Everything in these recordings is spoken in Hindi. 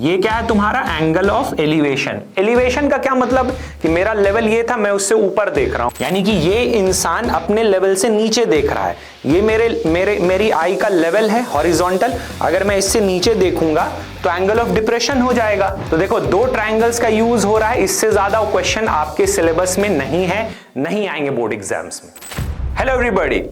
ये क्या है तुम्हारा एंगल ऑफ एलिवेशन। एलिवेशन का क्या मतलब कि मेरा लेवल ये था, मैं उससे ऊपर देख रहा हूं, यानी कि ये इंसान अपने लेवल से नीचे देख रहा है। ये मेरी आई का लेवल है हॉरिजॉन्टल, अगर मैं इससे नीचे देखूंगा तो एंगल ऑफ डिप्रेशन हो जाएगा। तो देखो दो ट्रायंगल्स का यूज हो रहा है, इससे ज्यादा क्वेश्चन आपके सिलेबस में नहीं है, नहीं आएंगे बोर्ड एग्जाम्स में। Hello everybody,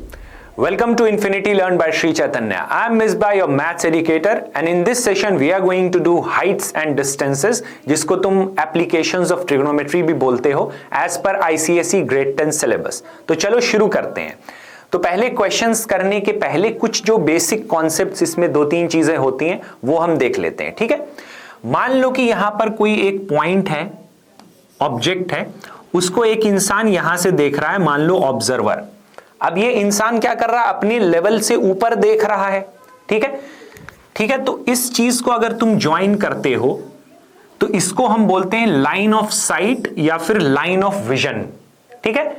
welcome to Infinity Learn by Sri Chaitanya. I am Misbah, your maths educator, and in this session we are going to do heights and distances, जिसको तुम applications of trigonometry भी बोलते हो, as per ICSE grade 10 syllabus। तो चलो शुरू करते हैं। तो पहले क्वेश्चंस करने के पहले कुछ जो बेसिक कॉन्सेप्ट्स, इसमें दो तीन चीजें होती हैं वो हम देख लेते हैं, ठीक है। मान लो कि यहां पर कोई एक पॉइंट है, ऑब्जेक्ट है, उसको एक इंसान यहां से देख रहा है, मान लो ऑब्जर्वर। अब ये इंसान क्या कर रहा है, अपने लेवल से ऊपर देख रहा है, ठीक है, ठीक है। तो इस चीज को अगर तुम ज्वाइन करते हो तो इसको हम बोलते हैं लाइन ऑफ साइट या फिर लाइन ऑफ विजन, ठीक है।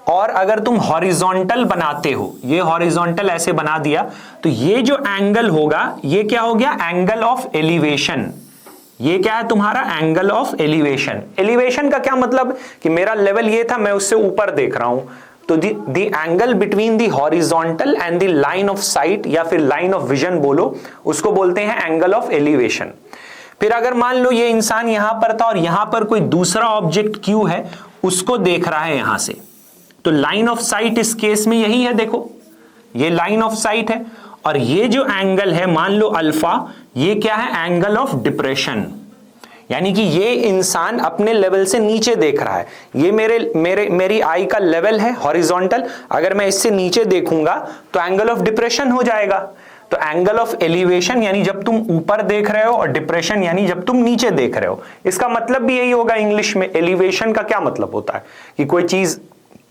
और अगर तुम हॉरिजॉन्टल बनाते हो, ये हॉरिजॉन्टल ऐसे बना दिया, तो ये जो एंगल होगा ये क्या हो गया, एंगल ऑफ एलिवेशन। ये क्या है तुम्हारा एंगल ऑफ एलिवेशन। एलिवेशन का क्या मतलब कि मेरा लेवल ये था, मैं उससे ऊपर देख रहा हूं, तो the angle between the horizontal and the line of site या फिर लाइन ऑफ विजन बोलो, उसको बोलते हैं एंगल ऑफ एलिवेशन। फिर अगर मान लो ये इंसान यहां पर था और यहां पर कोई दूसरा ऑब्जेक्ट क्यू है, उसको देख रहा है यहां से, तो लाइन ऑफ साइट इस केस में यही है, देखो ये लाइन ऑफ साइट है, और ये जो एंगल है मान लो अल्फा, ये क्या है, एंगल ऑफ डिप्रेशन। यानी कि ये इंसान अपने लेवल से नीचे देख रहा है, ये मेरी आई का लेवल है हॉरिजॉन्टल, अगर मैं इससे नीचे देखूंगा तो एंगल ऑफ डिप्रेशन हो जाएगा। तो एंगल ऑफ एलिवेशन यानी जब तुम ऊपर देख रहे हो, और डिप्रेशन यानी जब तुम नीचे देख रहे हो। इसका मतलब भी यही होगा इंग्लिश में। एलिवेशन का क्या मतलब होता है कि कोई चीज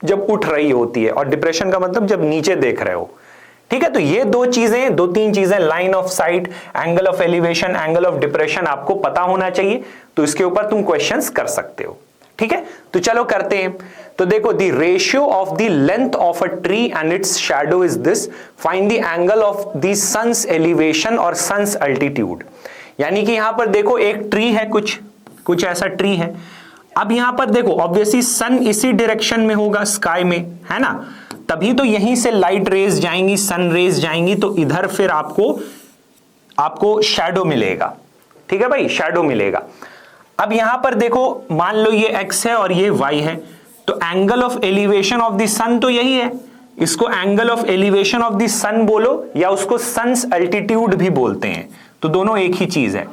जब उठ रही होती है, और डिप्रेशन का मतलब जब नीचे देख रहे हो, ठीक है। तो ये दो चीजें, दो तीन चीजें, line of site, angle of elevation, angle of depression, आपको पता होना चाहिए, तो इसके ऊपर तुम क्वेश्चंस कर सकते हो, ठीक है। तो चलो करते हैं। तो देखो, the ratio of the length of a tree and its shadow is this, find the angle of the sun's elevation और सन्स अल्टीट्यूड। यानी कि यहां पर देखो एक ट्री है, कुछ ऐसा ट्री है। अब यहां पर देखो ऑब्वियसली सन इसी डायरेक्शन में होगा, स्काई में, है ना, तभी तो यहीं से लाइट रेज जाएंगी, सन रेज जाएंगी, तो इधर फिर आपको शैडो मिलेगा, ठीक है भाई, शैडो मिलेगा। अब यहां पर देखो मान लो ये x है और ये y है, तो angle of elevation of the sun तो यही है, इसको angle of elevation of the sun बोलो, या उसको सन्स अल्टीट्यूड भी बोलते हैं, तो दोनों एक ही चीज है।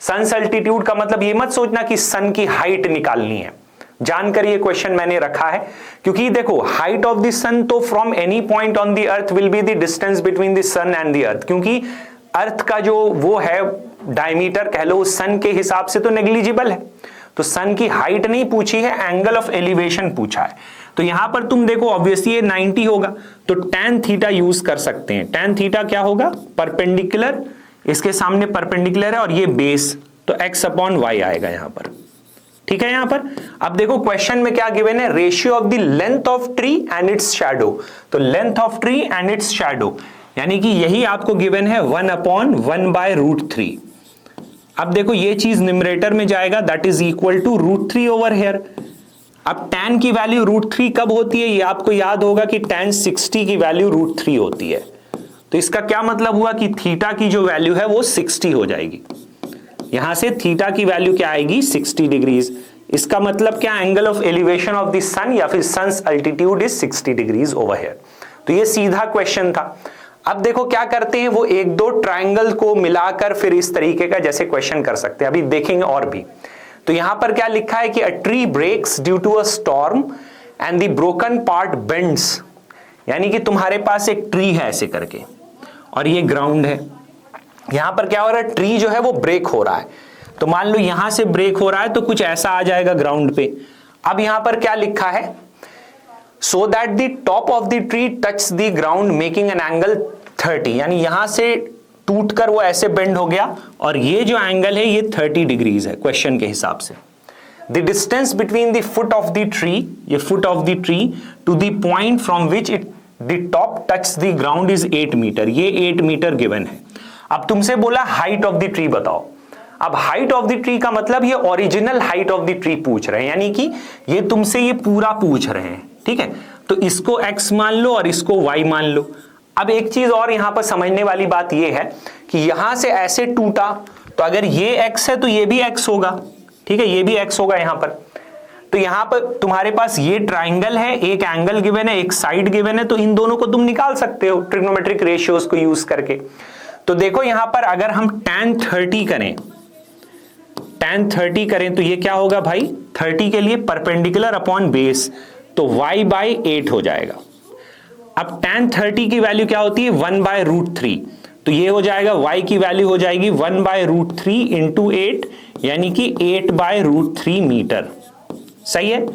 सन्स अल्टीट्यूड का मतलब ये मत सोचना कि सन की हाइट निकालनी है, जानकर ये क्वेश्चन मैंने रखा है, क्योंकि देखो हाइट ऑफ द सन तो from any point on the earth will be the distance between the sun and the earth, क्योंकि अर्थ का जो वो है डायमीटर कह लो, सन के हिसाब से तो नेग्लिजिबल है। तो सन की हाइट नहीं पूछी है, एंगल ऑफ एलिवेशन पूछा है। तो यहां पर तुम देखो ऑब्वियसली ये 90 होगा, तो tan थीटा यूज कर सकते हैं। tan थीटा क्या होगा, परपेंडिकुलर, इसके सामने परपेंडिकुलर है, और ये बेस, तो x अपॉन y आएगा यहां पर, ठीक है। यहां पर अब देखो क्वेश्चन में क्या गिवन है, ratio of the length of tree and its shadow. तो length of tree and its shadow यानी कि यही आपको गिवन है 1/1/√3। अब देखो ये चीज न्यूमरेटर में जाएगा, that is equal to √3 over here. अब tan की वैल्यू √3 कब होती है, ये आपको याद होगा कि tan 60 की वैल्यू √3 होती है। तो इसका क्या मतलब हुआ कि थीटा की जो वैल्यू है वो 60 हो जाएगी। यहां से थीटा की वैल्यू क्या आएगी, 60 डिग्रीज। इसका मतलब क्या, angle of elevation of the sun या फिर sun's altitude is 60 degrees over here. तो ये सीधा क्वेश्चन था। अब देखो क्या करते हैं, वो एक दो ट्रायंगल को मिलाकर फिर इस तरीके का जैसे क्वेश्चन कर सकते हैं, अभी देखेंगे और भी। तो यहां पर क्या लिखा है कि a tree breaks due to a storm and the broken part bends. यानी कि तुम्हारे पास एक ट्री है ऐसे करके, और ये ग्राउंड है। यहां पर क्या हो रहा है, ट्री जो है वो ब्रेक हो रहा है। तो मान लो यहां से ब्रेक हो रहा है तो कुछ ऐसा आ जाएगा ग्राउंड पे। अब यहां पर क्या लिखा है, so that the top of the tree touch the ground making an angle 30। यानी यहां से टूटकर वो ऐसे बेंड हो गया, और ये जो एंगल है ये 30 डिग्रीज है क्वेश्चन के हिसाब से। The distance between the foot of the tree, ये foot of the tree, to the point from which it the top touch the ground is 8 metre. ये 8 मीटर गिवन है। अब तुमसे बोला हाइट ऑफ द ट्री बताओ। अब हाइट ऑफ द ट्री का मतलब ये original height of the tree पूछ रहे हैं, यानी कि ये तुमसे ये पूरा पूछ रहे हैं, ठीक है। तो इसको x मान लो और इसको y मान लो। अब एक चीज और यहां पर समझने वाली बात ये है कि यहां से ऐसे टूटा तो अगर ये x है तो ये भी x होगा, ठीक है, ये भी x होगा यहां पर। तो यहां पर तुम्हारे पास ये ट्राइंगल है, एक एंगल गिवन है, एक साइड गिवन है, तो इन दोनों को तुम निकाल सकते हो ट्रिग्नोमेट्रिक रेशियोज को यूज करके। तो देखो यहां पर अगर हम tan 30 करें, tan 30 करें तो ये क्या होगा भाई, 30 के लिए परपेंडिकुलर अपॉन बेस, तो y बाई 8 हो जाएगा। अब tan 30 की वैल्यू क्या होती है, 1/√3, तो ये हो जाएगा y की वैल्यू हो जाएगी 1/√3 इंटू 8, यानी कि 8/√3 मीटर। सही है।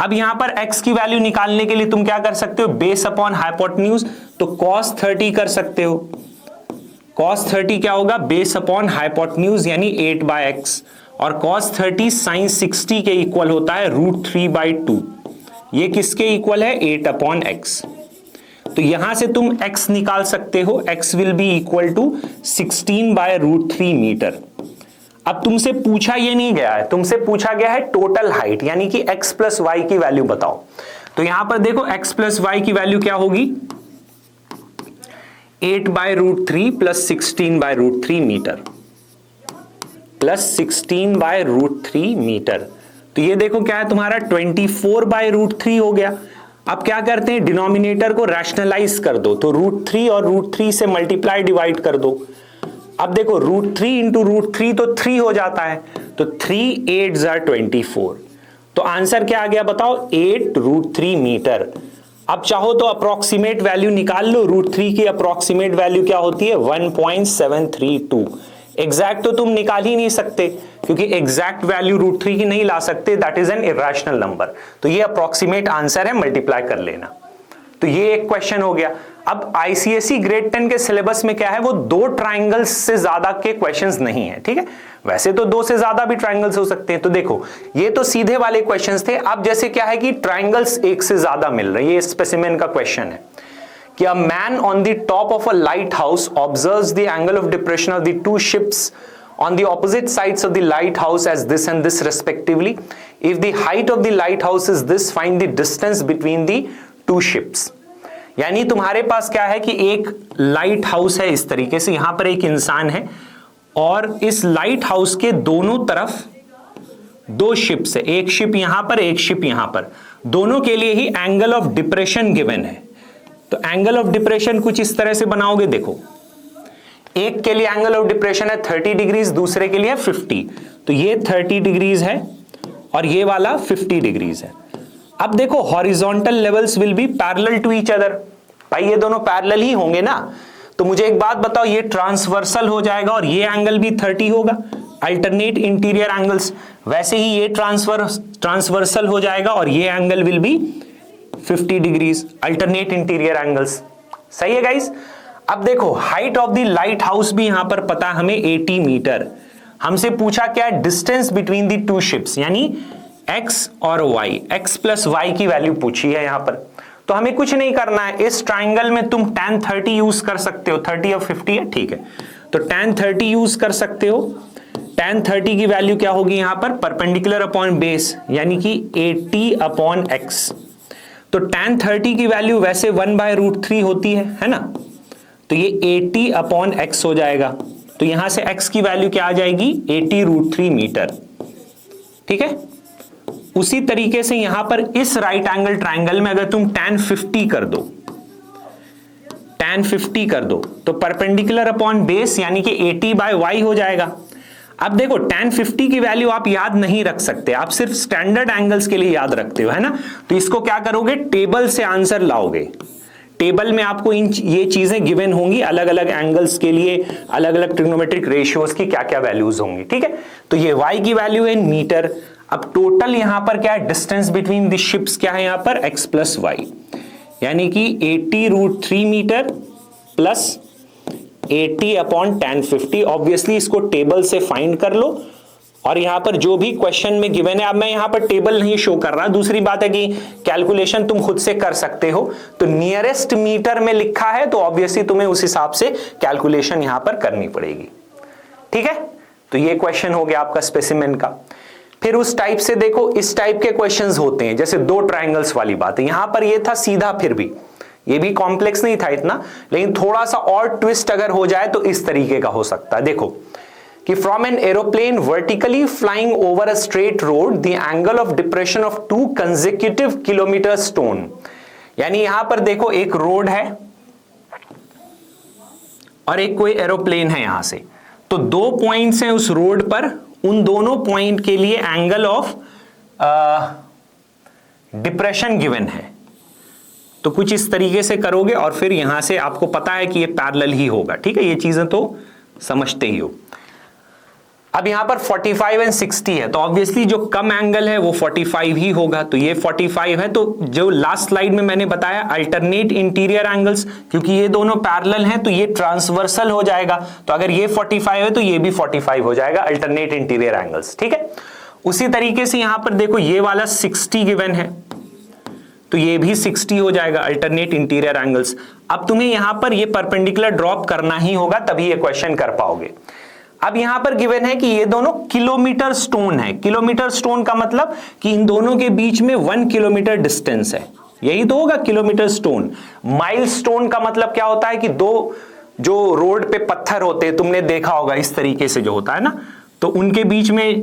अब यहां पर x की वैल्यू निकालने के लिए तुम क्या कर सकते हो, बेस अपॉन हाइपोटेन्यूज, तो cos 30 कर सकते हो। cos 30 क्या होगा, बेस अपॉन हाइपोटेन्यूज यानी 8/x, और cos 30 sin 60 के इक्वल होता है √3/2। ये किसके इक्वल है, 8/x। तो यहां से तुम x निकाल सकते हो, x will be equal to 16/√3 metre. अब तुमसे पूछा ये नहीं गया है, तुमसे पूछा गया है टोटल हाइट, यानी कि x प्लस वाई की वैल्यू बताओ। तो यहां पर देखो x प्लस वाई की वैल्यू क्या होगी, 8/√3 प्लस 16/√3 मीटर, प्लस 16/√3 मीटर। तो ये देखो क्या है तुम्हारा 24/√3 हो गया। अब क्या करते हैं, डिनोमिनेटर को रैशनलाइज कर दो, तो √3 और √3 से मल्टीप्लाई डिवाइड कर दो। अब देखो √3 इंटू √3 तो 3 हो जाता है, तो 3 8 = 24। तो आंसर क्या आ गया बताओ, 8√3 मीटर। अब चाहो तो अप्रोक्सीमेट वैल्यू निकाल लो, √3 की अप्रोक्सीमेट वैल्यू क्या होती है, 1.732। एग्जैक्ट तो तुम निकाल ही नहीं सकते, क्योंकि एग्जैक्ट वैल्यू √3 की नहीं ला सकते, that is an irrational number. तो ये अप्रोक्सीमेट आंसर है, मल्टीप्लाई कर लेना। तो ये एक क्वेश्चन हो गया। अब आईसीएसई ग्रेड 10 के सिलेबस में क्या है, वो 2 ट्राइंगल्स से ज्यादा के क्वेश्चंस नहीं है, ठीक है। वैसे तो 2 से ज्यादा भी ट्राइंगल्स हो सकते हैं। तो देखो ये तो सीधे वाले क्वेश्चंस थे। अब जैसे क्या है कि ट्राइंगल्स एक से ज्यादा मिल रहे हैं, ये स्पेसिमेन का क्वेश्चन है कि a man on the top of a light house observes the angle of depression of the 2 ships on the opposite sides of the lighthouse as this and this respectively. If the height of the lighthouse is this, find the distance between the 2 ships. यानी तुम्हारे पास क्या है कि एक लाइट हाउस है इस तरीके से, यहां पर एक इंसान है और इस लाइट हाउस के दोनों तरफ 2 शिप्स है, एक शिप यहां पर, एक शिप यहां पर, दोनों के लिए ही एंगल ऑफ डिप्रेशन गिवन है। तो एंगल ऑफ डिप्रेशन कुछ इस तरह से बनाओगे, देखो एक के लिए एंगल ऑफ डिप्रेशन है 30 डिग्रीज, दूसरे के लिए 50, तो ये 30 डिग्रीज है और ये वाला 50 डिग्रीज है। अब देखो horizontal levels will be parallel to each other, भाई ये दोनों पैरेलल ही होंगे ना। तो मुझे एक बात बताओ, ये ट्रांसवर्सल हो जाएगा और ये एंगल भी 30 होगा, अल्टरनेट इंटीरियर एंगल्स। वैसे ही ये ट्रांसवर्सल हो जाएगा और ये angle will be 50 degrees, alternate interior angles. सही है गाइस। अब देखो height of the light house भी यहां पर पता हमें 80 मीटर। हमसे पूछा क्या, डिस्टेंस बिटवीन द 2 शिप्स, यानी x और y, x प्लस y की वैल्यू पूछी है यहां पर। तो हमें कुछ नहीं करना है, इस ट्राइंगल में तुम tan 30 यूज कर सकते हो, 30 और 50 है, ठीक है। तो tan 30 यूज कर सकते हो। tan 30 की वैल्यू क्या होगी यहां पर, परपेंडिकुलर अपॉन बेस, यानी कि 80/x। तो tan 30 की वैल्यू वैसे 1/√3 होती है ना, तो ये 80/x हो जाएगा। तो यहां से x की वैल्यू क्या आ जाएगी, 80√3 मीटर, ठीक है। उसी तरीके से यहां पर इस राइट एंगल ट्राइंगल में अगर तुम tan 50 कर दो, tan 50 कर दो, तो परपेंडिकुलर अपॉन बेस यानी कि 80/y हो जाएगा। अब देखो tan 50 की वैल्यू आप याद नहीं रख सकते, आप सिर्फ स्टैंडर्ड एंगल्स के लिए याद रखते हो, है ना। तो इसको क्या करोगे, टेबल से आंसर लाओगे। टेबल में आपको ये चीजें गिवन होंगी, अलग अलग एंगल्स के लिए अलग अलग ट्रिग्नोमेट्रिक रेशियोज की क्या क्या वैल्यूज होंगी, ठीक है। तो ये y की वैल्यू है मीटर। अब टोटल यहां पर क्या है, डिस्टेंस बिटवीन द शिप्स क्या है यहां पर, x प्लस वाई, यानी कि 80√3 मीटर प्लस 80/tan 50। ऑब्वियसली इसको टेबल से फाइंड कर लो, और यहां पर जो भी क्वेश्चन में गिवन है, अब मैं यहां पर टेबल नहीं शो कर रहा। दूसरी बात है कि कैलकुलेशन तुम खुद से कर सकते हो, तो नियरेस्ट मीटर में लिखा है तो ऑब्वियसली तुम्हें उस हिसाब से कैलकुलेशन यहां पर करनी पड़ेगी, ठीक है। तो ये क्वेश्चन हो गया आपका स्पेसिमेन का। फिर उस टाइप से देखो इस टाइप के क्वेश्चंस होते हैं, जैसे दो ट्रायंगल्स वाली बात है। यहां पर ये था सीधा, फिर भी ये भी कॉम्प्लेक्स नहीं था इतना, लेकिन थोड़ा सा और ट्विस्ट अगर हो जाए तो इस तरीके का हो सकता है। देखो कि from an aeroplane vertically flying over a straight road the angle of depression of 2 consecutive kilometre stone. यानी यहां पर देखो एक रोड है और एक कोई एरोप्लेन है यहां से, तो 2 पॉइंट्स हैं उस रोड पर, उन दोनों पॉइंट के लिए एंगल ऑफ डिप्रेशन गिवन है। तो कुछ इस तरीके से करोगे और फिर यहां से आपको पता है कि ये पैरेलल ही होगा, ठीक है, ये चीजें तो समझते ही हो। अब यहां पर 45 एंड 60 है, तो ऑब्वियसली जो कम एंगल है वो 45 ही होगा, तो ये 45 है। तो जो लास्ट स्लाइड में मैंने बताया अल्टरनेट इंटीरियर एंगल्स, क्योंकि ये दोनों पैरेलल हैं तो ये ट्रांसवर्सल हो जाएगा, तो अगर ये 45 है तो ये भी 45 हो जाएगा, अल्टरनेट इंटीरियर एंगल्स, ठीक है। उसी तरीके से यहां पर देखो ये वाला 60 गिवन है, तो ये भी 60 हो जाएगा, अल्टरनेट इंटीरियर एंगल्स। अब तुम्हें यहां पर ये परपेंडिकुलर ड्रॉप करना ही होगा, तभी ये क्वेश्चन कर पाओगे। अब यहां पर गिवन है कि ये दोनों किलोमीटर स्टोन है। किलोमीटर स्टोन का मतलब कि इन दोनों के बीच में 1 किलोमीटर डिस्टेंस है, यही तो होगा किलोमीटर स्टोन। माइल स्टोन का मतलब क्या होता है कि दो जो रोड पे पत्थर होते हैं, तुमने देखा होगा इस तरीके से जो होता है ना, तो उनके बीच में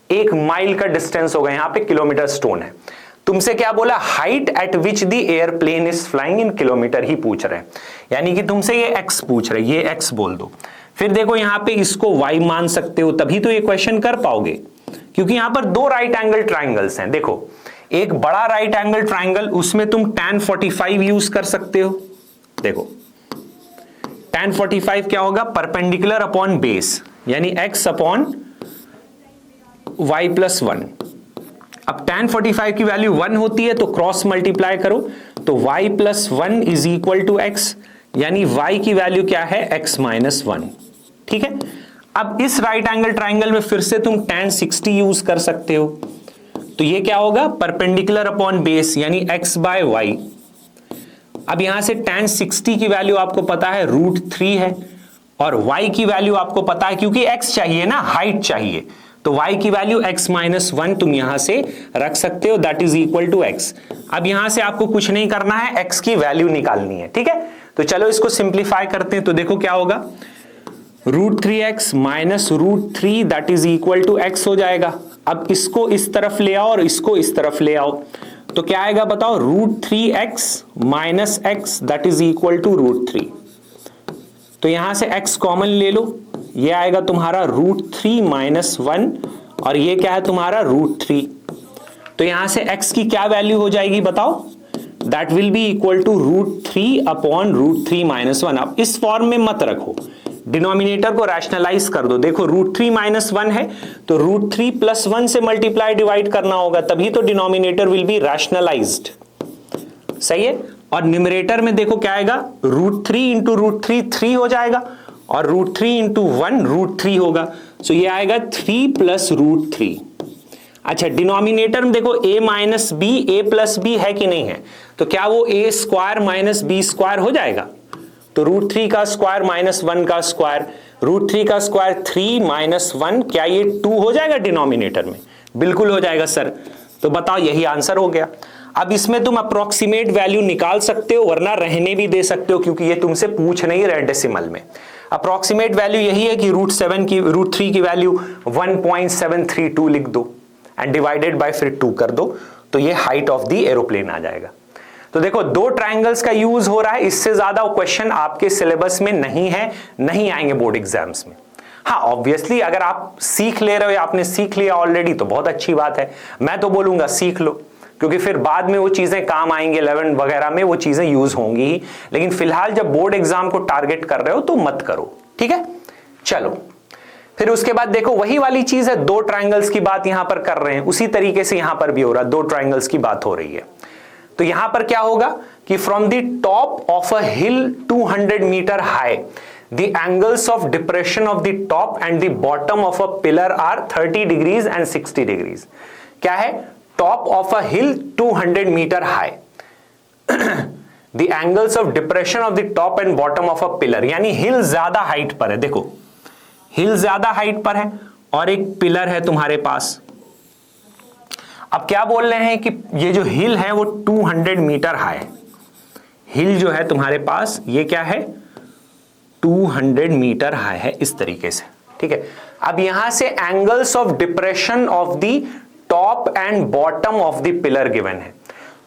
1 माइल का डिस्टेंस होगा, यहां पे किलोमीटर स्टोन है। तुमसे क्या बोला, height at which the airplane is flying in kilometre ही पूछ रहे हैं, यानी कि तुमसे ये एक्स पूछ रहे, ये एक्स बोल दो। फिर देखो यहां पे इसको y मान सकते हो, तभी तो ये क्वेश्चन कर पाओगे, क्योंकि यहां पर 2 राइट एंगल ट्राइंगल्स हैं। देखो एक बड़ा राइट एंगल ट्राइंगल, उसमें तुम tan 45 यूज कर सकते हो। देखो tan 45 क्या होगा, परपेंडिकुलर अपॉन बेस, यानी x अपॉन y+1। अब tan 45 की वैल्यू 1 होती है, तो क्रॉस मल्टीप्लाई करो, तो y+1 is equal to x, यानी y की वैल्यू क्या है, x-1, ठीक है। अब इस राइट एंगल ट्राइंगल में फिर से तुम tan 60 यूज कर सकते हो, तो ये क्या होगा, परपेंडिकुलर अपॉन बेस, यानी x/y। अब यहां से tan 60 की वैल्यू आपको पता है √3 है, और y की वैल्यू आपको पता है, क्योंकि x चाहिए ना, हाइट चाहिए, तो y की वैल्यू x-1 तुम यहां से रख सकते हो, that is equal to x। अब यहां से आपको कुछ नहीं करना है, x की वैल्यू निकालनी है, ठीक है। तो चलो इसको सिंप्लीफाई करते हैं, तो देखो क्या होगा, √3x minus √3 that is equal to x हो जाएगा। अब इसको इस तरफ ले आओ और इसको इस तरफ ले आओ, तो क्या आएगा बताओ, √3x minus x that is equal to √3। तो यहां से x कॉमन ले लो, ये आएगा तुम्हारा √3 माइनस 1, और ये क्या है तुम्हारा √3। तो यहां से x की क्या वैल्यू हो जाएगी बताओ, that will be equal to √3 upon √3 minus 1। अब इस फॉर्म में मत रखो, डिनोमिनेटर को रैशनलाइज कर दो। देखो √3 माइनस 1 है, तो √3 प्लस 1 से मल्टीप्लाई डिवाइड करना होगा, तभी तो डिनोमिनेटर विल बी रैशनलाइज्ड, सही है। और न्यूमरेटर में देखो क्या आएगा, √3 इंटू √3 3 हो जाएगा, और √3 इंटू 1 √3 होगा, सो ये आएगा 3 प्लस √3। अच्छा डिनोमिनेटर में देखो a minus B, a plus B है कि नहीं है, तो क्या वो a square minus B square हो जाएगा, तो √3 का स्क्वायर माइनस 1 का स्क्वायर, √3 का स्क्वायर 3 माइनस 1, क्या ये 2 हो जाएगा डिनोमिनेटर में, बिल्कुल हो जाएगा सर। तो बताओ यही आंसर हो गया। अब इसमें तुम अप्रोक्सीमेट वैल्यू निकाल सकते हो, वरना रहने भी दे सकते हो, क्योंकि ये तुमसे पूछ नहीं रहे डेसिमल में। अप्रोक्सीमेट वैल्यू यही है कि √3 की वैल्यू 1.732 लिख दो एंड डिवाइडेड बाय फिर 2 कर दो, तो ये हाइट ऑफ द एरोप्लेन आ जाएगा। तो देखो 2 ट्रायंगल्स का यूज हो रहा है, इससे ज्यादा क्वेश्चन आपके सिलेबस में नहीं है, नहीं आएंगे बोर्ड एग्जाम्स में। हाँ ऑब्वियसली अगर आप सीख ले रहे हो या आपने सीख लिया ऑलरेडी तो बहुत अच्छी बात है, मैं तो बोलूंगा सीख लो, क्योंकि फिर बाद में वो चीजें काम आएंगे, 11 वगैरह में वो चीजें यूज होंगी ही। लेकिन फिलहाल जब बोर्ड एग्जाम को टारगेट कर रहे हो तो मत करो, ठीक है। चलो फिर उसके बाद देखो वही वाली चीज है, 2 ट्रायंगल्स की बात यहां पर कर रहे हैं, उसी तरीके से यहां पर भी हो रहा है, 2 ट्रायंगल्स की बात हो रही है। तो यहां पर क्या होगा कि from the top of a hill 200 metre high the angles of depression of the top and the bottom of a pillar are 30 degrees and 60 degrees. क्या है, top of a hill 200 metre high the angles of depression of the top and bottom of a pillar, यानी हिल ज्यादा हाइट पर है। देखो हिल ज्यादा हाइट पर है और एक पिलर है तुम्हारे पास। अब क्या बोल रहे हैं कि ये जो हिल है वो 200 मीटर हाई है। हिल जो है तुम्हारे पास ये क्या है, 200 मीटर हाई है, इस तरीके से, ठीक है। अब यहां से angles of depression of the top and bottom of the pillar given है।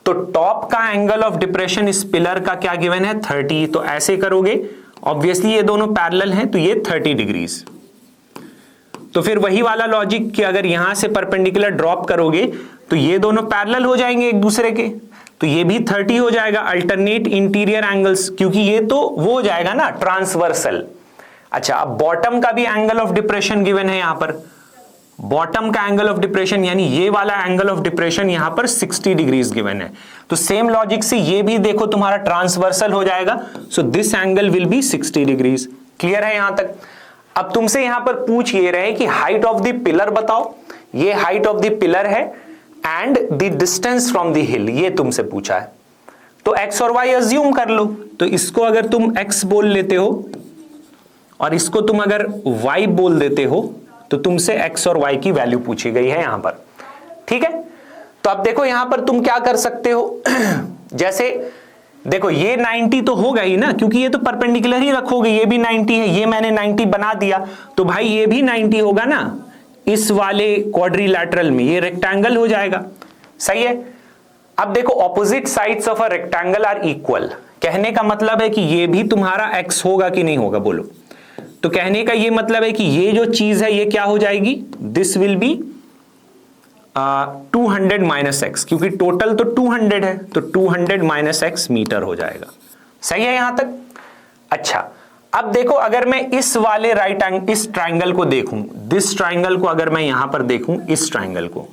तो टॉप का एंगल ऑफ डिप्रेशन इस पिलर का क्या गिवन है, 30। तो ऐसे करोगे, ऑब्वियसली ये दोनों पैरेलल हैं तो ये 30 डिग्रीज। तो फिर वही वाला लॉजिक कि अगर यहां से परपेंडिकुलर ड्रॉप करोगे तो ये दोनों पैरेलल हो जाएंगे एक दूसरे के, तो ये भी 30 हो जाएगा, अल्टरनेट इंटीरियर एंगल्स, क्योंकि ये तो वो हो जाएगा ना ट्रांसवर्सल। अच्छा, अब बॉटम का भी एंगल ऑफ डिप्रेशन गिवन है यहां पर। बॉटम का एंगल ऑफ डिप्रेशन यानी ये वाला एंगल ऑफ डिप्रेशन यहां पर 60 डिग्रीज गिवन है। तो सेम लॉजिक से ये भी देखो तुम्हारा ट्रांसवर्सल हो जाएगा, so this angle will be 60 degrees. Clear है यहां तक? अब तुमसे यहां पर पूछ ये रहे कि हाइट ऑफ द पिलर बताओ, ये हाइट ऑफ द पिलर है and the distance from the हिल, ये तुमसे पूछा है। तो x और y अज्यूम कर लो। तो इसको अगर तुम x बोल लेते हो और इसको तुम अगर y बोल देते हो तो तुमसे x और y की वैल्यू पूछी गई है यहां पर, ठीक है। तो अब देखो यहां पर तुम क्या कर सकते हो जैसे देखो ये 90 तो होगा ही ना, क्योंकि ये तो परपेंडिकुलर ही रखोगे, ये भी 90 है, ये मैंने 90 बना दिया, तो भाई ये भी 90 होगा ना इस वाले क्वाड्रिलैटरल में, ये रेक्टेंगल हो जाएगा, सही है। अब देखो opposite sides of a rectangle are equal, कहने का मतलब है कि ये भी तुम्हारा x होगा कि नहीं होगा, बोलो। तो कहने का ये मतलब है कि ये जो चीज है ये क्या हो जाएगी, this will be 200 minus x, क्योंकि टोटल तो 200 है, तो 200 माइनस एक्स मीटर हो जाएगा, सही है यहां तक। अच्छा, अब देखो अगर मैं इस वाले इस ट्राइंगल को देखूं, दिस ट्राइंगल को अगर मैं यहां पर देखूं, इस ट्राइंगल को,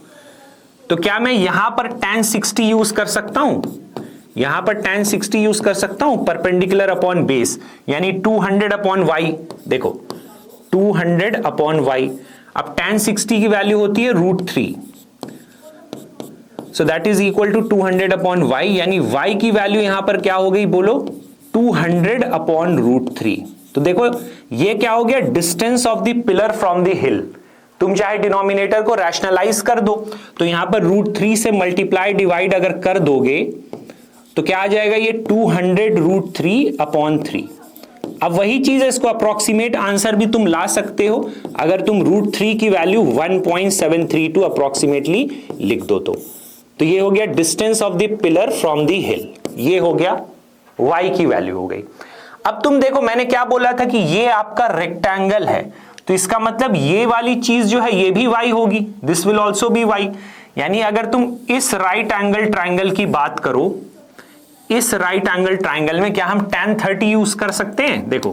तो क्या मैं यहां पर tan 60 यूज कर सकता हूं? यहां पर tan 60 यूज कर सकता हूं, परपेंडिकुलर अपॉन बेस, यानी 200 अपॉन वाई। देखो 200 अपॉन वाई, अब tan 60 की वैल्यू होती है √3, so that is equal to 200 upon Y, यानी y की वैल्यू यहां पर क्या हो गई, बोलो 200 अपॉन √3। तो देखो ये क्या हो गया, distance of the pillar from the हिल। तुम चाहे डिनोमिनेटर को रैशनलाइज कर दो, तो यहां पर √3 से मल्टीप्लाई डिवाइड अगर कर दोगे तो क्या आ जाएगा, ये 200 √3 अपॉन 3। अब वही चीज है, इसको अप्रोक्सीमेट आंसर भी तुम ला सकते हो अगर तुम √3 की वैल्यू 1.732 अप्रोक्सीमेटली लिख दो तो ये हो गया distance of the pillar from the हिल, ये हो गया y की वैल्यू हो गई। अब तुम देखो मैंने क्या बोला था कि ये आपका रेक्टेंगल है, तो इसका मतलब ये वाली चीज जो है ये भी y होगी, this will also be y। यानी अगर तुम इस राइट एंगल ट्राइंगल की बात करो, इस राइट एंगल ट्राइंगल में क्या हम tan 30 यूज कर सकते हैं? देखो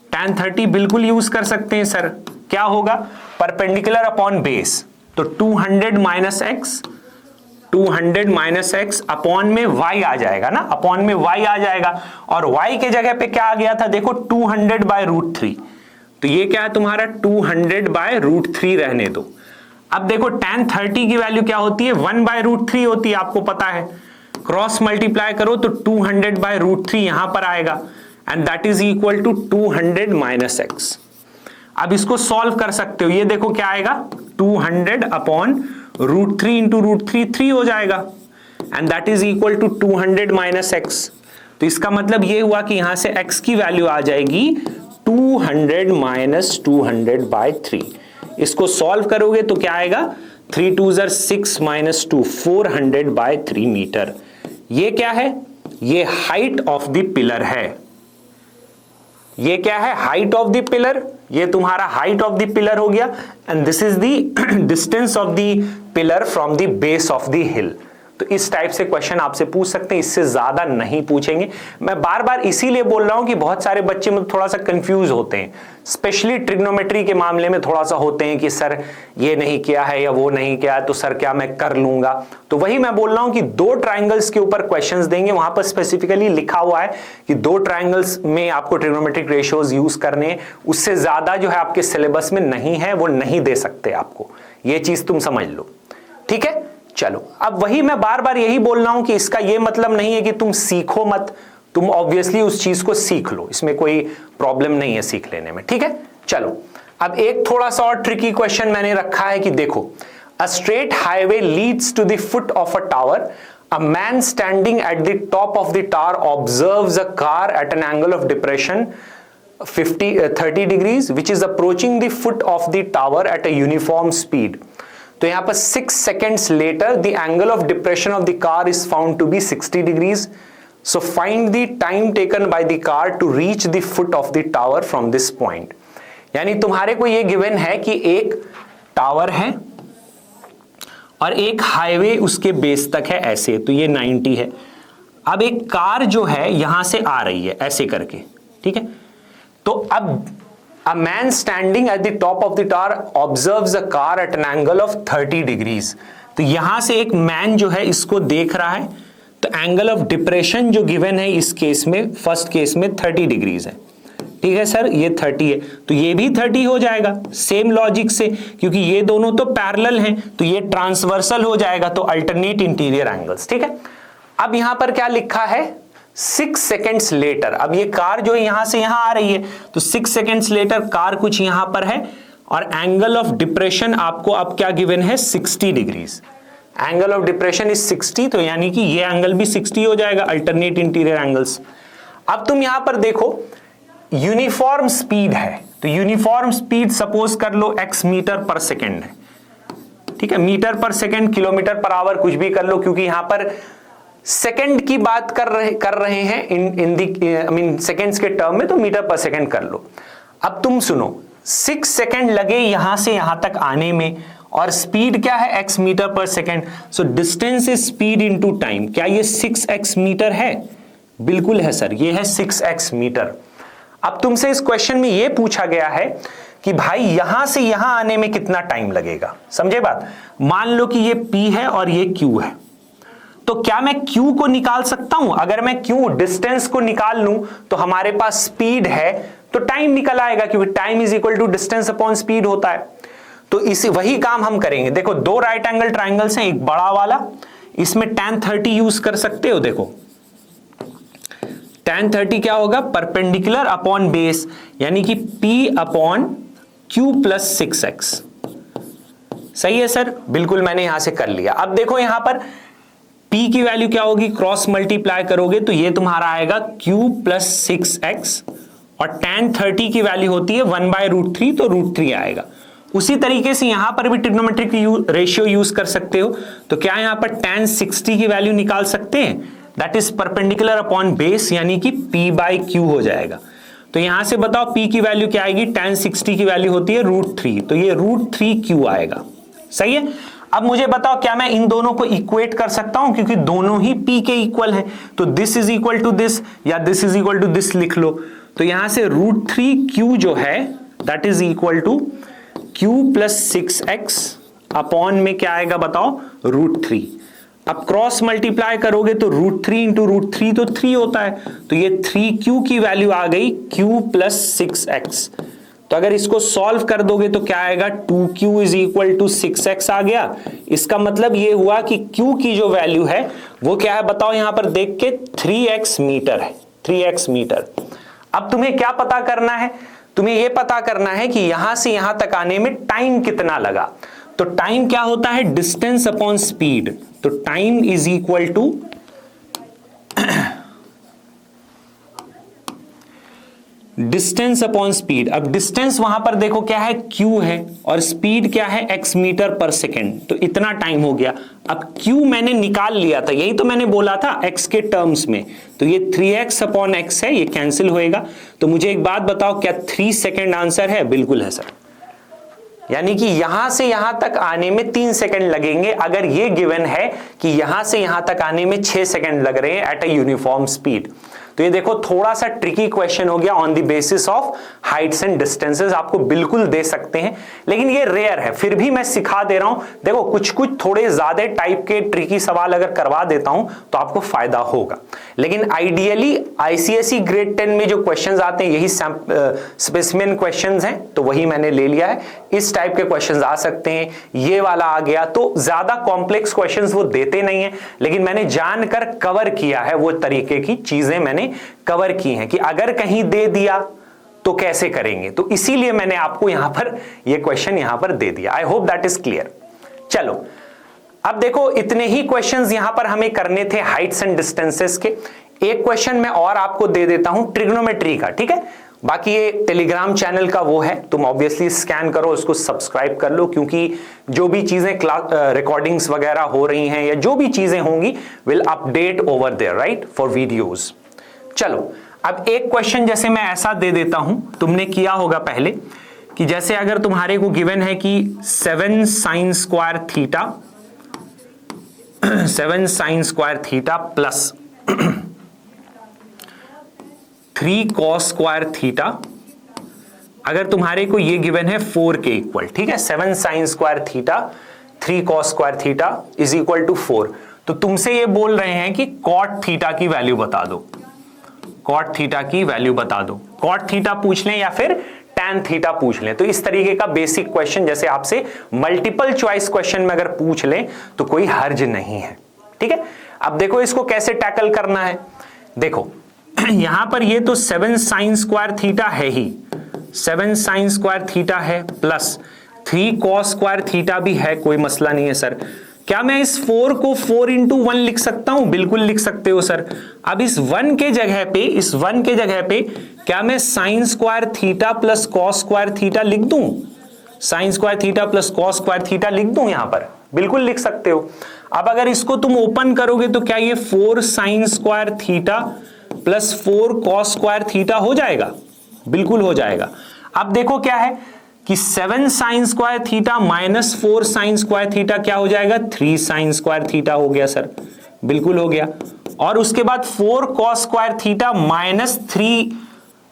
tan 30 बिल्कुल यूज कर सकते हैं सर। क्या होगा, परपेंडिकुलर अपॉन बेस, तो 200 minus x, 200 minus x upon में y आ जाएगा ना, अपॉन में y आ जाएगा, और y के जगह पे क्या आ गया था, देखो 200 बाय √3, तो ये क्या है तुम्हारा 200 बाय √3 रहने दो। अब देखो tan 30 की वैल्यू क्या होती है, 1 बाय √3 होती है, आपको पता है, क्रॉस मल्टीप्लाई करो तो 200 बाय √3 यहां पर आएगा, and that is equal to 200 minus X. अब इसको सॉल्व कर सकते हो, ये देखो क्या आएगा, 200 अपॉन √3 इंटू √3 3 हो जाएगा, and that is equal to 200 minus X. तो इसका मतलब ये हुआ कि यहां से x की वैल्यू आ जाएगी 200 माइनस 200 बाय 3। इसको सॉल्व करोगे तो क्या आएगा, 3 2 6 माइनस 2 400 बाय 3 मीटर। ये क्या है, ये हाइट ऑफ द पिलर है। ये क्या है, हाइट ऑफ द पिलर, ये तुम्हारा हाइट ऑफ द पिलर हो गया, and this is the distance of the pillar from the base of the हिल। तो इस टाइप से क्वेश्चन आपसे पूछ सकते हैं, इससे ज्यादा नहीं पूछेंगे। मैं बार बार इसीलिए बोल रहा हूं कि बहुत सारे बच्चे में थोड़ा सा कंफ्यूज होते हैं, स्पेशली ट्रिग्नोमेट्री के मामले में थोड़ा सा होते हैं कि सर ये नहीं किया है या वो नहीं किया है, तो सर क्या मैं कर लूंगा। तो वही मैं बोल रहा हूं कि 2 ट्राइंगल्स के ऊपर क्वेश्चंस देंगे, वहां पर स्पेसिफिकली लिखा हुआ है कि 2 ट्राइंगल्स में आपको ट्रिग्नोमेट्रिक रेशियोज यूज करने हैं, उससे ज्यादा जो है आपके सिलेबस में नहीं है, वो नहीं दे सकते आपको, ये चीज तुम समझ लो, ठीक है। चलो, अब वही मैं बार बार यही बोल रहा हूं कि इसका ये मतलब नहीं है कि तुम सीखो मत, तुम ऑब्वियसली उस चीज को सीख लो, इसमें कोई प्रॉब्लम नहीं है सीख लेने में, ठीक है। चलो अब एक थोड़ा सा और ट्रिकी क्वेश्चन मैंने रखा है कि देखो, a straight highway leads to the foot of a tower, a man standing at the top of the tower observes a car at an angle of depression 30 degrees which is approaching the foot of the tower at a uniform speed. तो यहां पर 6 seconds later the angle of depression of the car is found to be 60 degrees. So find the time taken by the car to reach the foot of the tower from this point. यानी तुम्हारे को ये गिवन है कि एक टावर है और एक हाईवे उसके बेस तक है ऐसे, तो ये 90 है। अब एक कार जो है यहां से आ रही है ऐसे करके, ठीक है। तो अब a man standing at the top of the tower observes a car eight an angle of 30 degrees. तो यहां से एक मैन जो है इसको देख रहा है, तो एंगल ऑफ डिप्रेशन जो गिवन है इस केस में, फर्स्ट केस में 30 डिग्रीज है, ठीक है सर, ये 30 है, तो ये भी 30 हो जाएगा सेम लॉजिक से, क्योंकि ये दोनों तो पैरेलल हैं, तो ये ट्रांसवर्सल हो जाएगा, तो अल्टरनेट इंटीरियर एंगल्स, ठीक है। अब यहां पर क्या लिखा है, 6 सेकेंड्स लेटर। अब ये कार जो है यहां से यहां आ रही है, तो 6 सेकेंड्स लेटर कार कुछ यहां पर है और एंगल ऑफ डिप्रेशन आपको अब क्या गिवन है, 60 degrees. Angle of depression is 60, तो यानी कि ये एंगल भी 60 हो जाएगा, अल्टरनेट इंटीरियर एंगल्स। अब तुम यहां पर देखो यूनिफॉर्म स्पीड है, तो यूनिफॉर्म स्पीड सपोज कर लो x मीटर पर सेकेंड है, ठीक है, मीटर पर सेकेंड, किलोमीटर पर आवर, कुछ भी कर लो, क्योंकि यहां पर सेकेंड की बात कर रहे हैं इन दी आई मीन सेकेंड्स के टर्म में, तो मीटर पर सेकेंड कर लो। अब तुम सुनो, 6 सेकेंड लगे यहां से यहां तक आने में, और स्पीड क्या है, x मीटर पर second. So distance is speed into time. क्या ये 6x मीटर है? बिल्कुल है सर, ये है 6x मीटर। अब तुमसे इस क्वेश्चन में यह पूछा गया है कि भाई यहां से यहां आने में कितना टाइम लगेगा, समझे बात। मान लो कि ये P है और ये Q है, तो क्या मैं Q को निकाल सकता हूं? अगर मैं Q डिस्टेंस को निकाल लूं तो हमारे पास स्पीड है तो टाइम निकल आएगा, क्योंकि time is equal to distance upon speed होता है। तो इसी वही काम हम करेंगे। देखो, 2 राइट एंगल ट्राइंगल्स हैं, एक बड़ा वाला, इसमें tan 30 यूज कर सकते हो। देखो tan 30 क्या होगा, परपेंडिकुलर अपॉन बेस, यानी कि P upon Q plus 6x। सही है सर, बिल्कुल मैंने यहां से कर लिया। अब देखो यहां पर P की वैल्यू क्या होगी, क्रॉस मल्टीप्लाई करोगे तो ये तुम्हारा आएगा Q प्लस 6x, और tan 30 की वैल्यू होती है 1/√3, तो √3 आएगा। उसी तरीके से यहां पर भी ट्रिग्नोमेट्रिक रेशियो यूज कर सकते हो, तो क्या यहां पर tan 60 की वैल्यू निकाल सकते हैं, that is perpendicular upon base, यानी कि P/Q हो जाएगा। तो यहां से बताओ P की वैल्यू क्या आएगी, tan 60 की वैल्यू होती है √3, तो ये √3Q आएगा। सही है। अब मुझे बताओ क्या मैं इन दोनों को इक्वेट कर सकता हूं, क्योंकि दोनों ही P के इक्वल हैं, तो this is equal to this या this is equal to this लिख लो। तो यहां से √3Q जो है that is equal to Q plus 6x upon में क्या आएगा बताओ, √3। अब क्रॉस मल्टीप्लाई करोगे तो √3 इंटू √3 तो 3 होता है, तो ये 3Q की वैल्यू आ गई Q प्लस 6x। तो अगर इसको सॉल्व कर दोगे तो क्या आएगा, 2Q is equal to 6x आ गया। इसका मतलब ये हुआ कि Q की जो वैल्यू है वो क्या है बताओ, यहां पर देख के 3x मीटर है, 3x मीटर। अब तुम्हें क्या पता करना है, तुम्हें यह पता करना है कि यहां से यहां तक आने में टाइम कितना लगा। तो टाइम क्या होता है, डिस्टेंस अपॉन स्पीड। तो time is equal to distance upon speed. अब डिस्टेंस वहां पर देखो क्या है, Q है, और स्पीड क्या है, x मीटर पर सेकेंड। तो इतना टाइम हो गया। अब Q मैंने निकाल लिया था, यही तो मैंने बोला था x के टर्म्स में, तो ये 3x अपॉन x है, ये कैंसिल होएगा। तो मुझे एक बात बताओ, क्या 3 सेकेंड आंसर है? बिल्कुल है सर, यानी कि यहां से यहां तक आने में 3 सेकंड लगेंगे, अगर ये गिवन है कि यहां से यहां तक आने में 6 सेकंड लग रहे हैं एट अ यूनिफॉर्म स्पीड। तो ये देखो थोड़ा सा ट्रिकी क्वेश्चन हो गया, on the basis of Heights and distances आपको बिल्कुल दे सकते हैं, लेकिन ये रेयर है, फिर भी मैं सिखा दे रहा हूं। देखो कुछ कुछ थोड़े ज्यादा टाइप के ट्रिकी सवाल अगर करवा देता हूं तो आपको फायदा होगा, लेकिन आइडियली आईसीएसई ग्रेड 10 में जो क्वेश्चंस आते हैं यही स्पेसिमेन क्वेश्चंस हैं, तो वही मैंने ले लिया है। इस टाइप के क्वेश्चंस आ सकते हैं, ये वाला आ गया, तो ज्यादा कॉम्प्लेक्स क्वेश्चंस वो देते नहीं है, लेकिन मैंने जानकर कवर किया है, वो तरीके की चीजें मैंने कवर की हैं कि अगर कहीं दे दिया तो कैसे करेंगे, तो इसीलिए मैंने आपको यहां पर ये क्वेश्चन यहां पर दे दिया। I hope that is clear. चलो अब देखो, इतने ही क्वेश्चंस यहां पर हमें करने थे हाइट्स एंड डिस्टेंसेस के। एक क्वेश्चन मैं और आपको दे देता हूं ट्रिग्नोमेट्री का, ठीक है। बाकी ये टेलीग्राम चैनल का वो है, तुम ऑब्वियसली स्कैन करो, उसको सब्सक्राइब कर लो, क्योंकि जो भी चीजें रिकॉर्डिंग्स वगैरह हो रही हैं या जो भी चीजें होंगी will update over there, right, for videos. चलो अब एक क्वेश्चन जैसे मैं ऐसा दे देता हूं, तुमने किया होगा पहले, कि जैसे अगर तुम्हारे को गिवन है कि 7 sin square theta 7 sin square theta plus 3 cos square theta, अगर तुम्हारे को ये गिवन है 4 के इक्वल, ठीक है, 7 sin square theta 3 cos square theta is equal to 4, तो तुमसे ये बोल रहे हैं कि cot थीटा की वैल्यू बता दो, cot थीटा की वैल्यू बता दो। cot थीटा पूछ लें या फिर tan थीटा पूछ लें, तो इस तरीके का बेसिक क्वेश्चन जैसे आपसे मल्टीपल चॉइस क्वेश्चन में अगर पूछ लें तो कोई हर्ज नहीं है, ठीक है। अब देखो इसको कैसे टैकल करना है। देखो यहां पर ये तो 7 sin स्क्वायर थीटा है ही, 7 sin स्क्वायर थीटा है, प्लस 3 cos स्क्वायर थीटा भी है, कोई मसला नहीं है सर। क्या मैं इस 4 को 4 into 1 लिख सकता हूं? बिल्कुल लिख सकते हो सर। अब इस 1 के जगह पे, इस 1 के जगह पे क्या मैं sin square theta plus cos square theta लिख दूं? sin square theta plus cos square theta लिख दूं यहां पर? बिल्कुल लिख सकते हो। अब अगर इसको तुम ओपन करोगे तो क्या ये 4 sin square theta plus 4 cos square theta हो जाएगा? बिल्कुल हो जाएगा। अब देखो क्या है कि 7 sin square theta minus 4 sin square theta क्या हो जाएगा? 3 sin स्क्वायर थीटा हो गया सर, बिल्कुल हो गया। और उसके बाद 4 cos square theta minus 3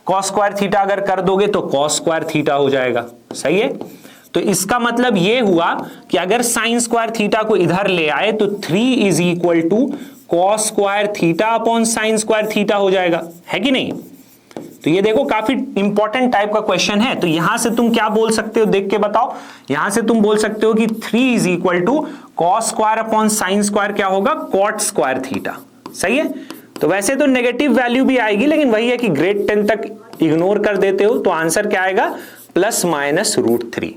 cos square theta अगर कर दोगे तो cos स्क्वायर थीटा हो जाएगा, सही है। तो इसका मतलब यह हुआ कि अगर sin स्क्वायर थीटा को इधर ले आए तो 3 is equal to cos square theta upon sin square theta हो जाएगा, है कि नहीं। तो ये देखो काफी इंपॉर्टेंट टाइप का क्वेश्चन है। तो यहां से तुम क्या बोल सकते हो, देख के बताओ। यहां से तुम बोल सकते हो कि 3 is equal to cos square upon sin square क्या होगा? cot स्क्वायर थीटा, सही है। तो वैसे तो नेगेटिव वैल्यू भी आएगी, लेकिन वही है कि ग्रेड 10 तक इग्नोर कर देते हो, तो आंसर क्या आएगा? प्लस माइनस √3,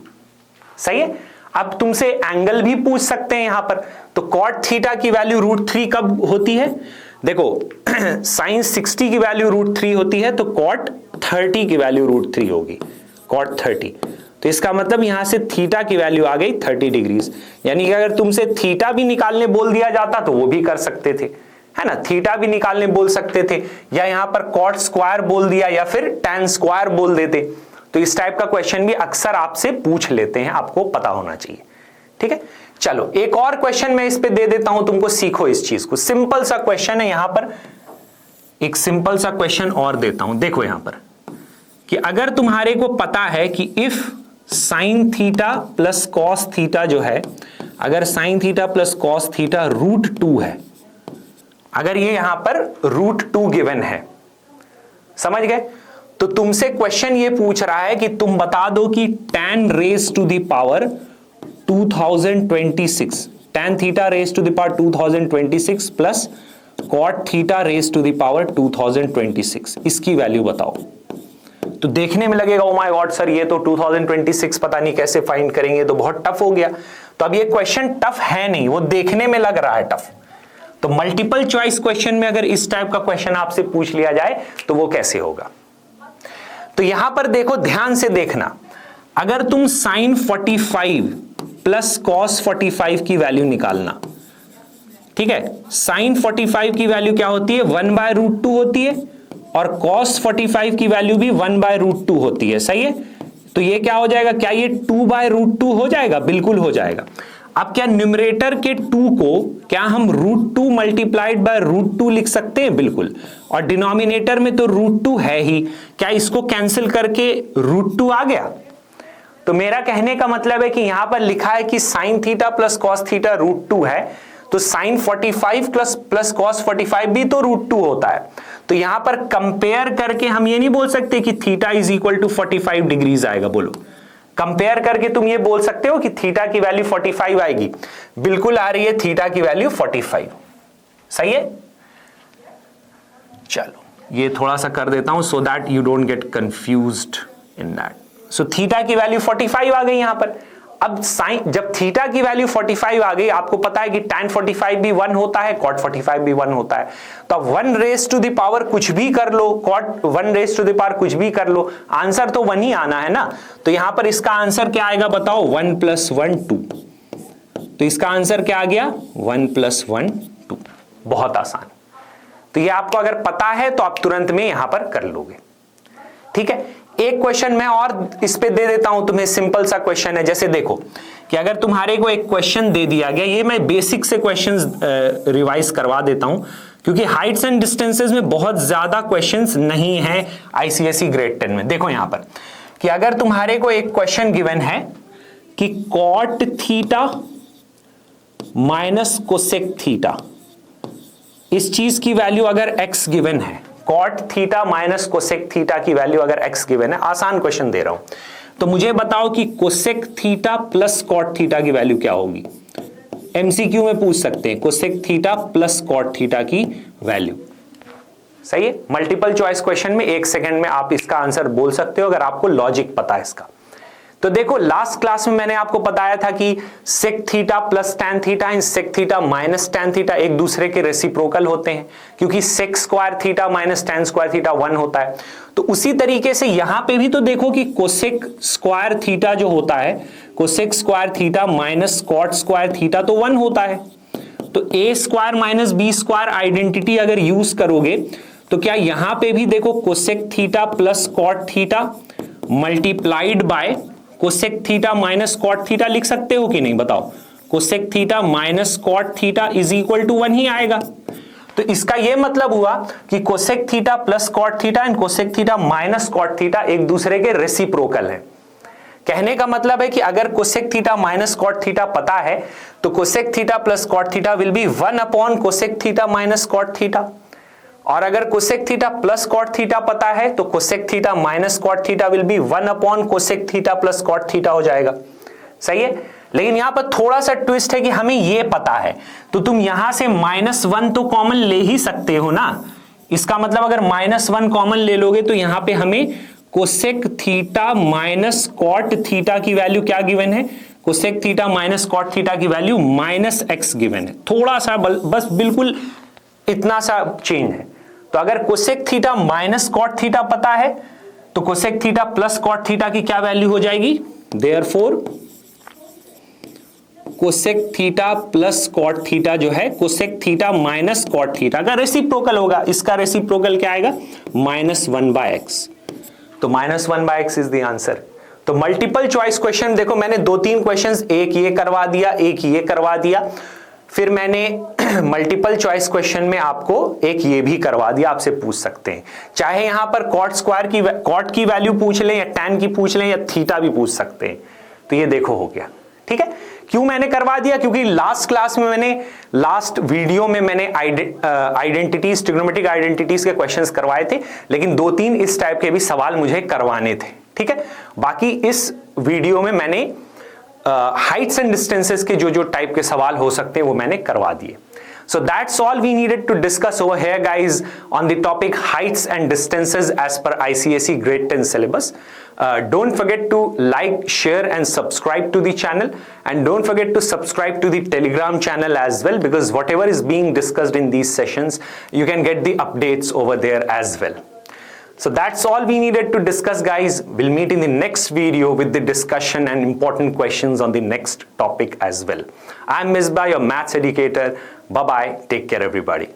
सही है। अब तुमसे एंगल भी पूछ सकते हैं यहां पर, तो cot थीटा की वैल्यू √3 कब होती है? देखो sin 60 की वैल्यू √3 होती है, तो cot 30 की वैल्यू √3 होगी, cot 30। तो इसका मतलब यहां से थीटा की वैल्यू आ गई 30 डिग्रीज। यानी कि अगर तुमसे थीटा भी निकालने बोल दिया जाता तो वो भी कर सकते थे, है ना, थीटा भी निकालने बोल सकते थे, या यहां पर cot स्क्वायर बोल दिया या फिर tan स्क्वायर बोल देते। तो इस टाइप का क्वेश्चन भी अक्सर आपसे पूछ लेते हैं, आपको पता होना चाहिए, ठीक है। चलो एक और क्वेश्चन मैं इस पे दे देता हूं तुमको, सीखो इस चीज को। सिंपल सा क्वेश्चन है यहां पर, एक सिंपल सा क्वेश्चन और देता हूं। देखो यहां पर कि अगर तुम्हारे को पता है कि if sin theta plus cos theta जो है, अगर sin theta plus cos theta √2 है, अगर ये यहां पर √2 गिवन है, समझ गए, तो तुमसे क्वेश्चन ये पूछ रहा है कि तुम बता दो कि tan raise to the power 2026, tan theta raise to the power 2026 plus cot theta raise to the power 2026, इसकी वैल्यू बताओ। तो देखने में लगेगा ओ माय गॉड सर ये तो 2026 पता नहीं कैसे फाइंड करेंगे, तो बहुत टफ हो गया। तो अब ये क्वेश्चन टफ है नहीं, वो देखने में लग रहा है टफ। तो मल्टीपल चॉइस क्वेश्चन में अगर इस टाइप का क्वेश्चन आपसे पूछ लिया जाए तो वो कैसे होगा। तो यहां पर देखो, ध्यान से देखना, अगर तुम sin 45 प्लस cos 45 की वैल्यू निकालना, ठीक है, sin 45 की वैल्यू क्या होती है? 1/√2 होती है, और cos 45 की वैल्यू भी 1/√2 होती है, सही है। तो ये क्या हो जाएगा? क्या ये 2/√2 हो जाएगा? बिल्कुल हो जाएगा। अब क्या न्यूमरेटर के 2 को क्या हम √2 मल्टीप्लाइड बाय √2 लिख सकते हैं? बिल्कुल। और डिनोमिनेटर में तो √2 है ही, क्या इसको कैंसिल करके √2 आ गया? तो मेरा कहने का मतलब है कि यहां पर लिखा है कि sin theta plus cos theta √2 है, तो sin 45 प्लस cos 45 भी तो √2 होता है। तो यहां पर कंपेयर करके हम ये नहीं बोल सकते कि theta is equal to 45 degrees आएगा। बोलो, कंपेयर करके तुम ये बोल सकते हो कि थीटा की वैल्यू 45 आएगी? बिल्कुल आ रही है थीटा की वैल्यू 45, सही है। चलो ये थोड़ा सा कर देता हूं so that you don't get confused in that. So theta की वैल्यू 45 आ गई यहां पर। अब साइन, जब थीटा की वैल्यू 45 आ गई, आपको पता है कि tan 45 भी 1 होता है, cot 45 भी 1 होता है। तो अब 1 रेज टू द पावर कुछ भी कर लो, cot 1 raise to the power कुछ भी कर लो, आंसर तो 1 ही आना है ना। तो यहां पर इसका आंसर क्या आएगा बताओ, 1 + 1 2। तो इसका आंसर क्या आ गया, 1 + 1 2। बहुत आसान। तो ये आपको अगर पता है तो आप तुरंत में यहां पर कर लोगे। ठीक है, एक क्वेश्चन मैं और इस पे दे देता हूं तुम्हें, सिंपल सा क्वेश्चन है। जैसे देखो कि अगर तुम्हारे को एक क्वेश्चन दे दिया गया, ये मैं बेसिक से क्वेश्चंस रिवाइज करवा देता हूं क्योंकि हाइट्स एंड डिस्टेंसेस में बहुत ज्यादा क्वेश्चंस नहीं है आईसीएसई ग्रेड 10 में। देखो यहां पर कि अगर तुम्हारे को एक क्वेश्चन गिवन है कि cot theta minus cosec theta, इस चीज की वैल्यू अगर x गिवन है, cot theta minus cosec theta की वैल्यू अगर x गिवन है, आसान क्वेश्चन दे रहा हूं, तो मुझे बताओ कि cosec theta plus cot theta की वैल्यू क्या होगी। एमसीक्यू में पूछ सकते हैं cosec theta plus cot theta की वैल्यू। सही है, मल्टीपल चॉइस क्वेश्चन में 1 सेकंड में आप इसका आंसर बोल सकते हो अगर आपको लॉजिक पता है इसका। तो देखो लास्ट क्लास में मैंने आपको बताया था कि sec theta plus tan theta and sec theta minus tan theta एक दूसरे के रेसिप्रोकल होते हैं, क्योंकि sec square theta minus tan square theta 1 होता है। तो उसी तरीके से यहां पे भी तो देखो कि कोसेक स्क्वायर थीटा जो होता है, cosec square theta minus cot square theta तो 1 होता है। तो A square minus B square identity अगर यूज करोगे तो क्या यहां पे भी देखो cosec theta plus cot theta multiplied by cosec theta minus cot theta लिख सकते हो कि नहीं बताओ। Cosec theta minus cot theta is equal to 1 ही आएगा। तो इसका यह मतलब हुआ कि cosec theta plus cot theta and cosec theta minus cot theta एक दूसरे के रेसिप्रोकल है। कहने का मतलब है कि अगर cosec theta minus cot theta पता है तो cosec theta plus cot theta will be 1 upon cosec theta minus cot theta, और अगर cosec theta plus cot theta पता है तो cosec theta minus cot theta will be 1 upon cosec theta plus cot theta हो जाएगा। सही है, लेकिन यहां पर थोड़ा सा ट्विस्ट है कि हमें यह पता है तो तुम यहां से -1 तो कॉमन ले ही सकते हो ना। इसका मतलब अगर -1 कॉमन ले लोगे तो यहां पे हमें cosec theta minus cot theta की वैल्यू क्या गिवन है, cosec theta minus cot theta की वैल्यू -x गिवन है। थोड़ा सा बस बिल्कुल इतना सा चेंज है। तो अगर cosec theta minus cot theta पता है तो cosec theta plus cot theta की क्या वैल्यू हो जाएगी, therefore cosec theta plus cot theta जो है cosec theta minus cot theta का रेसिप्रोकल होगा। इसका रेसिप्रोकल क्या आएगा, -1/x। तो -1/x इज द आंसर। तो मल्टीपल चॉइस क्वेश्चन देखो मैंने 2-3 क्वेश्चंस, एक ये करवा दिया, एक ये करवा दिया, फिर मैंने मल्टीपल चॉइस क्वेश्चन में आपको एक ये भी करवा दिया, आपसे पूछ सकते हैं। चाहे यहां पर कॉट स्क्वायर की कॉट की वैल्यू पूछ लें या टैन की पूछ लें या थीटा भी पूछ सकते हैं। तो ये देखो हो गया। ठीक है, क्यों मैंने करवा दिया, क्योंकि लास्ट क्लास में मैंने लास्ट वीडियो में मैंने आइडेंटिटीज, ट्रिग्नोमेट्रिक आइडेंटिटीज के क्वेश्चंस करवाए थे, लेकिन 2-3 इस टाइप के भी सवाल मुझे करवाने थे। ठीक है, बाकी इस वीडियो में मैंने हाइट्स एंड डिस्टेंसेस के जो टाइप के सवाल हो सकते हैं वो मैंने करवा दिए। So that's all we needed to discuss over here guys on the topic heights and distances as per ICSE grade 10 syllabus. Don't forget to like, share and subscribe to the channel, and don't forget to subscribe to the Telegram channel as well, because whatever is being discussed in these sessions you can get the updates over there as well. So that's all we needed to discuss guys. We'll meet in the next video with the discussion and important questions on the next topic as well. I'm Misbah, your maths educator. Bye bye, take care everybody.